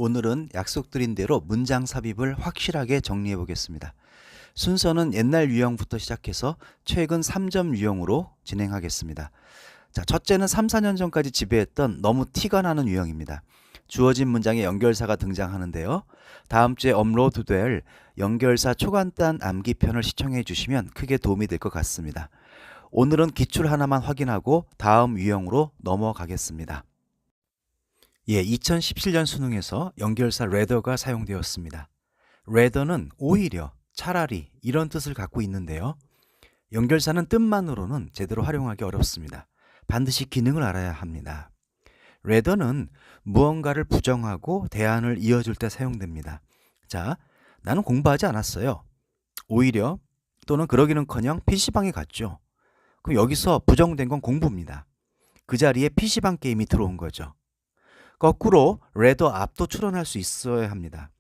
오늘은 약속드린 대로 문장 삽입을 확실하게 정리해 보겠습니다. 순서는 옛날 유형부터 시작해서 최근 3점 유형으로 진행하겠습니다. 자, 첫째는 3, 4년 전까지 지배했던 너무 티가 나는 유형입니다. 주어진 문장에 연결사가 등장하는데요. 다음 주에 업로드될 연결사 초간단 암기편을 시청해 주시면 크게 도움이 될 것 같습니다. 오늘은 기출 하나만 확인하고 다음 유형으로 넘어가겠습니다. 2017년 수능에서 연결사 rather가 사용되었습니다. rather는 오히려, 차라리 이런 뜻을 갖고 있는데요. 연결사는 뜻만으로는 제대로 활용하기 어렵습니다. 반드시 기능을 알아야 합니다. rather는 무언가를 부정하고 대안을 이어줄 때 사용됩니다. 자, 나는 공부하지 않았어요. 오히려 또는 그러기는커녕 PC방에 갔죠. 그럼 여기서 부정된 건 공부입니다. 그 자리에 PC방 게임이 들어온 거죠. 거꾸로 rather 앞도 추론할 수 있어야 합니다.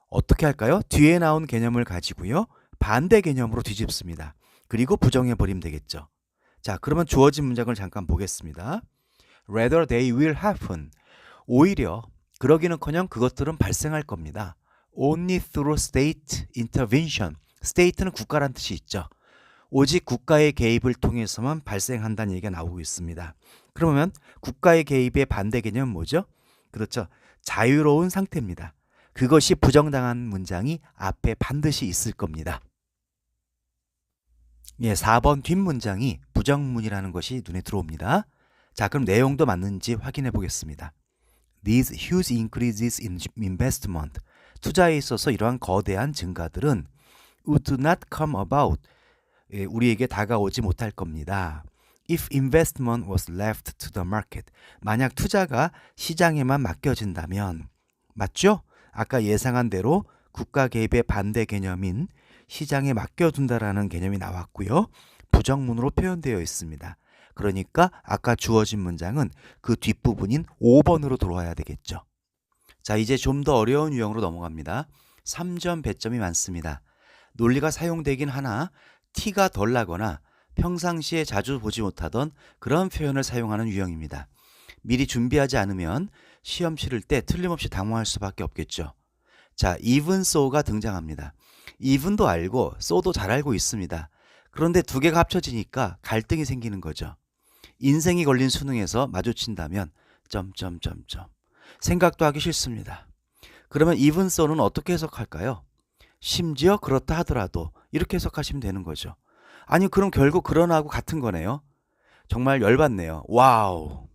어떻게 할까요? 뒤에 나온 개념을 가지고요. 반대 개념으로 뒤집습니다. 그리고 부정해버리면 되겠죠. 자, 그러면 주어진 문장을 잠깐 보겠습니다. Rather they will happen. 오히려 그러기는커녕 그것들은 발생할 겁니다. Only through state intervention. state는 국가란 뜻이 있죠. 오직 국가의 개입을 통해서만 발생한다는 얘기가 나오고 있습니다. 그러면 국가의 개입의 반대 개념은 뭐죠? 그렇죠. 자유로운 상태입니다. 그것이 부정당한 문장이 앞에 반드시 있을 겁니다. 4번 뒷문장이 부정문이라는 것이 눈에 들어옵니다. 자, 그럼 내용도 맞는지 확인해 보겠습니다. These huge increases in investment. 투자에 있어서 이러한 거대한 증가들은 would not come about. 우리에게 다가오지 못할 겁니다. If investment was left to the market. 만약 투자가 시장에만 맡겨진다면. 맞죠? 아까 예상한 대로 국가 개입의 반대 개념인 시장에 맡겨둔다라는 개념이 나왔고요. 부정문으로 표현되어 있습니다. 그러니까 아까 주어진 문장은 그 뒷부분인 5번으로 들어와야 되겠죠. 자, 이제 좀 더 어려운 유형으로 넘어갑니다. 3점 배점이 많습니다. 논리가 사용되긴 하나 티가 덜 나거나 평상시에 자주 보지 못하던 그런 표현을 사용하는 유형입니다. 미리 준비하지 않으면 시험 치를 때 틀림없이 당황할 수밖에 없겠죠. 자, even so가 등장합니다. even도 알고 so도 잘 알고 있습니다. 그런데 두 개가 합쳐지니까 갈등이 생기는 거죠. 인생이 걸린 수능에서 마주친다면 점점점점 생각도 하기 싫습니다. 그러면 even so는 어떻게 해석할까요? 심지어 그렇다 하더라도 이렇게 해석하시면 되는 거죠. 아니, 그럼 결국 그러나하고 같은 거네요. 정말 열받네요. 와우.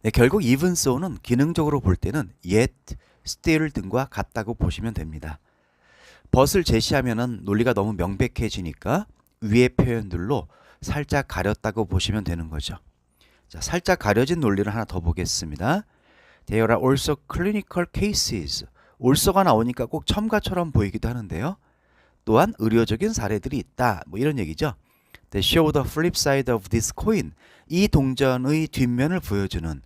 네, 결국 even so는 기능적으로 볼 때는 yet, still 등과 같다고 보시면 됩니다. 벗을 제시하면은 논리가 너무 명백해지니까 위의 표현들로 살짝 가렸다고 보시면 되는 거죠. 자, 살짝 가려진 논리를 하나 더 보겠습니다. There are also clinical cases. also가 나오니까 꼭 첨가처럼 보이기도 하는데요. 또한 의료적인 사례들이 있다. 뭐 이런 얘기죠. They show the flip side of this coin. 이 동전의 뒷면을 보여주는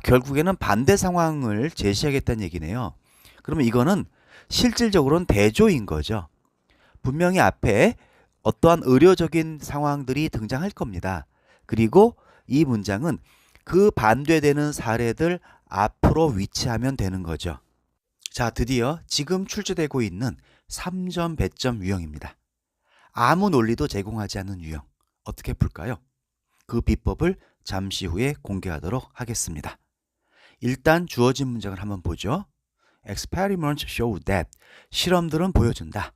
결국에는 반대 상황을 제시하겠다는 얘기네요. 그러면 이거는 실질적으로는 대조인 거죠. 분명히 앞에 어떠한 의료적인 상황들이 등장할 겁니다. 그리고 이 문장은 그 반대되는 사례들 앞으로 위치하면 되는 거죠. 자, 드디어 지금 출제되고 있는 3점 배점 유형입니다. 아무 논리도 제공하지 않는 유형. 어떻게 풀까요? 그 비법을 잠시 후에 공개하도록 하겠습니다. 일단 주어진 문장을 한번 보죠. Experiments show that. 실험들은 보여준다.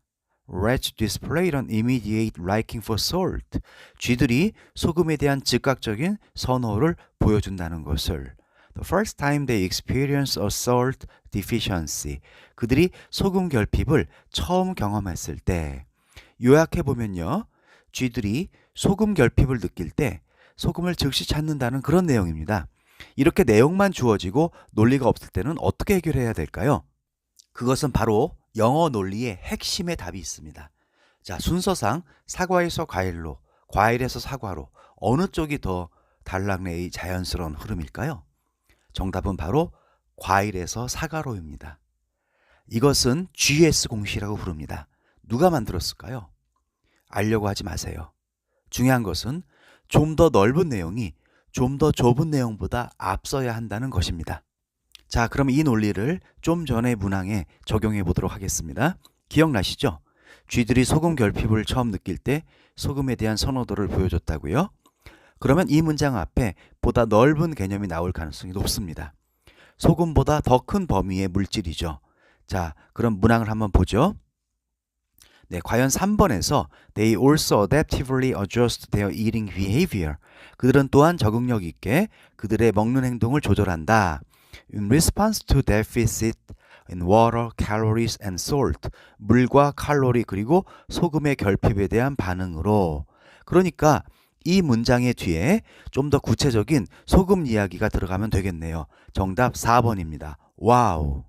Rats displayed an immediate liking for salt. 쥐들이 소금에 대한 즉각적인 선호를 보여준다는 것을. The first time they experience a salt deficiency. 그들이 소금 결핍을 처음 경험했을 때. 요약해보면요. 쥐들이 소금 결핍을 느낄 때 소금을 즉시 찾는다는 그런 내용입니다. 이렇게 내용만 주어지고 논리가 없을 때는 어떻게 해결해야 될까요? 그것은 바로 영어 논리의 핵심의 답이 있습니다. 자, 순서상 사과에서 과일로, 과일에서 사과로 어느 쪽이 더 단락내의 자연스러운 흐름일까요? 정답은 바로 과일에서 사과로입니다. 이것은 GS 공식이라고 부릅니다. 누가 만들었을까요? 알려고 하지 마세요. 중요한 것은 좀 더 넓은 내용이 좀 더 좁은 내용보다 앞서야 한다는 것입니다. 자, 그럼 이 논리를 좀 전의 문항에 적용해 보도록 하겠습니다. 기억나시죠? 쥐들이 소금 결핍을 처음 느낄 때 소금에 대한 선호도를 보여줬다고요? 그러면 이 문장 앞에 보다 넓은 개념이 나올 가능성이 높습니다. 소금보다 더 큰 범위의 물질이죠. 자, 그럼 문항을 한번 보죠. 네, 과연 3번에서 They also adaptively adjust their eating behavior. 그들은 또한 적응력 있게 그들의 먹는 행동을 조절한다. In response to deficit in water, calories and salt. 물과 칼로리 그리고 소금의 결핍에 대한 반응으로. 그러니까 이 문장의 뒤에 좀 더 구체적인 소금 이야기가 들어가면 되겠네요. 정답 4번입니다. 와우.